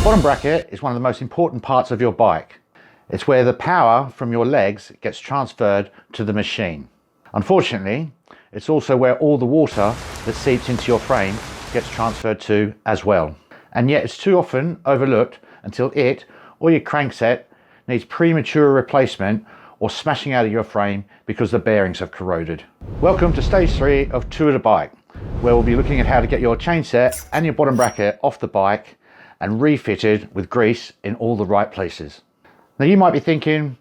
bottom bracket is one of the most important parts of your bike. It's where the power from your legs gets transferred to the machine. Unfortunately, it's also where all the water that seeps into your frame gets transferred to as well. And yet it's too often overlooked until it or your crankset needs premature replacement or smashing out of your frame because the bearings have corroded. Welcome to stage 3 of Tour de Bike, where we'll be looking at how to get your chain set and your bottom bracket off the bike and refitted with grease in all the right places. Now you might be thinking,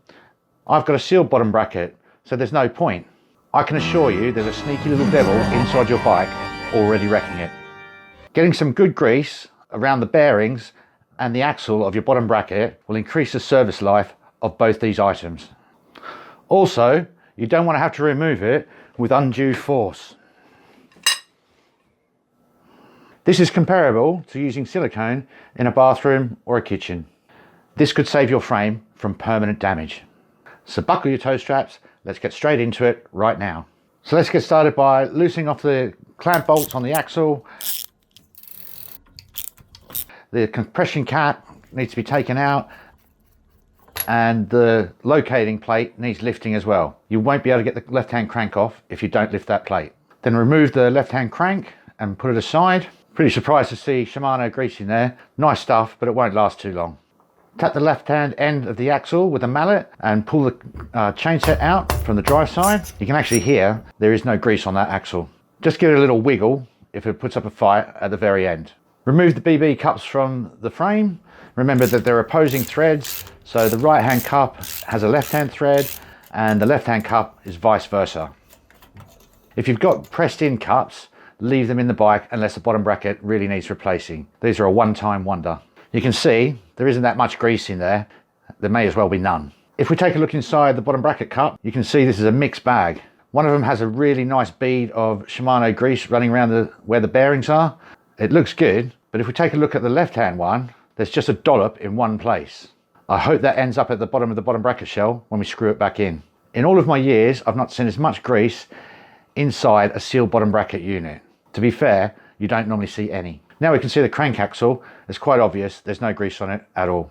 I've got a sealed bottom bracket, so there's no point. I can assure you there's a sneaky little devil inside your bike already wrecking it. Getting some good grease around the bearings and the axle of your bottom bracket will increase the service life of both these items. Also, you don't want to have to remove it with undue force. This is comparable to using silicone in a bathroom or a kitchen. This could save your frame from permanent damage. So buckle your toe straps, let's get straight into it right now. So let's get started by loosening off the clamp bolts on the axle. The compression cap needs to be taken out and the locating plate needs lifting as well. You won't be able to get the left-hand crank off if you don't lift that plate. Then remove the left-hand crank and put it aside. Pretty surprised to see Shimano grease in there. Nice stuff, but it won't last too long. Tap the left-hand end of the axle with a mallet and pull the chain set out from the drive side. You can actually hear there is no grease on that axle. Just give it a little wiggle if it puts up a fight at the very end. Remove the BB cups from the frame. Remember that they're opposing threads, so the right-hand cup has a left-hand thread and the left-hand cup is vice versa. If you've got pressed-in cups, leave them in the bike unless the bottom bracket really needs replacing. These are a one-time wonder. You can see there isn't that much grease in there. There may as well be none. If we take a look inside the bottom bracket cup, you can see this is a mixed bag. One of them has a really nice bead of Shimano grease running around where the bearings are. It looks good, but if we take a look at the left-hand one, there's just a dollop in one place. I hope that ends up at the bottom of the bottom bracket shell when we screw it back in. In all of my years, I've not seen as much grease inside a sealed bottom bracket unit. To be fair, you don't normally see any. Now we can see the crank axle. It's quite obvious there's no grease on it at all.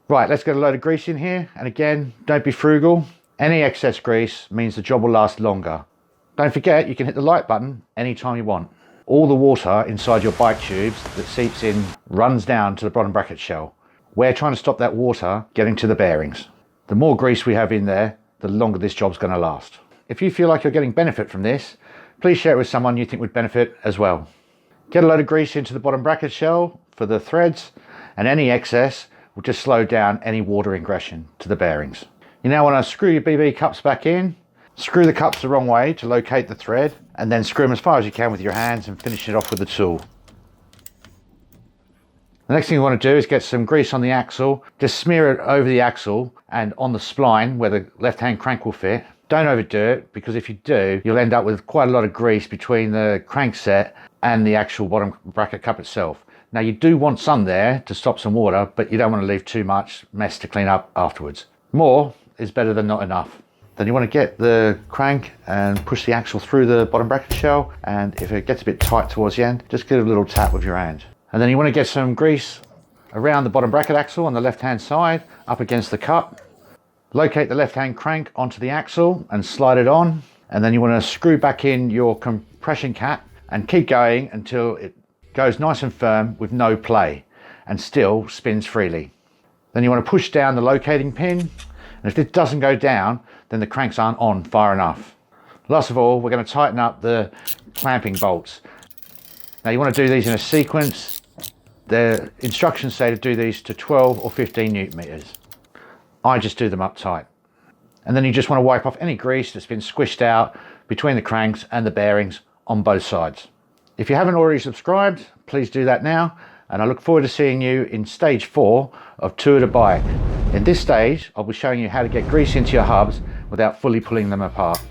Right, let's get a load of grease in here. And again, don't be frugal. Any excess grease means the job will last longer. Don't forget, you can hit the like button anytime you want. All the water inside your bike tubes that seeps in runs down to the bottom bracket shell. We're trying to stop that water getting to the bearings. The more grease we have in there, the longer this job's going to last. If you feel like you're getting benefit from this, please share it with someone you think would benefit as well. Get a load of grease into the bottom bracket shell for the threads, and any excess will just slow down any water ingression to the bearings. You now want to screw your BB cups back in. Screw the cups the wrong way to locate the thread, and then screw them as far as you can with your hands and finish it off with the tool. The next thing you want to do is get some grease on the axle. Just smear it over the axle and on the spline where the left-hand crank will fit. Don't overdo it, because if you do, you'll end up with quite a lot of grease between the crankset and the actual bottom bracket cup itself. Now you do want some there to stop some water, but you don't want to leave too much mess to clean up afterwards. More is better than not enough. Then you want to get the crank and push the axle through the bottom bracket shell, and if it gets a bit tight towards the end, just give it a little tap with your hand. And then you want to get some grease around the bottom bracket axle on the left-hand side, up against the cup. Locate the left-hand crank onto the axle and slide it on, and then you want to screw back in your compression cap and keep going until it goes nice and firm with no play and still spins freely. Then you want to push down the locating pin, and if it doesn't go down, then the cranks aren't on far enough. Last of all, we're going to tighten up the clamping bolts. Now you want to do these in a sequence. The instructions say to do these to 12 or 15 Newton meters. I just do them up tight. And then you just want to wipe off any grease that's been squished out between the cranks and the bearings on both sides. If you haven't already subscribed, please do that now, and I look forward to seeing you in stage 4 of Tour de Bike. In this stage, I'll be showing you how to get grease into your hubs without fully pulling them apart.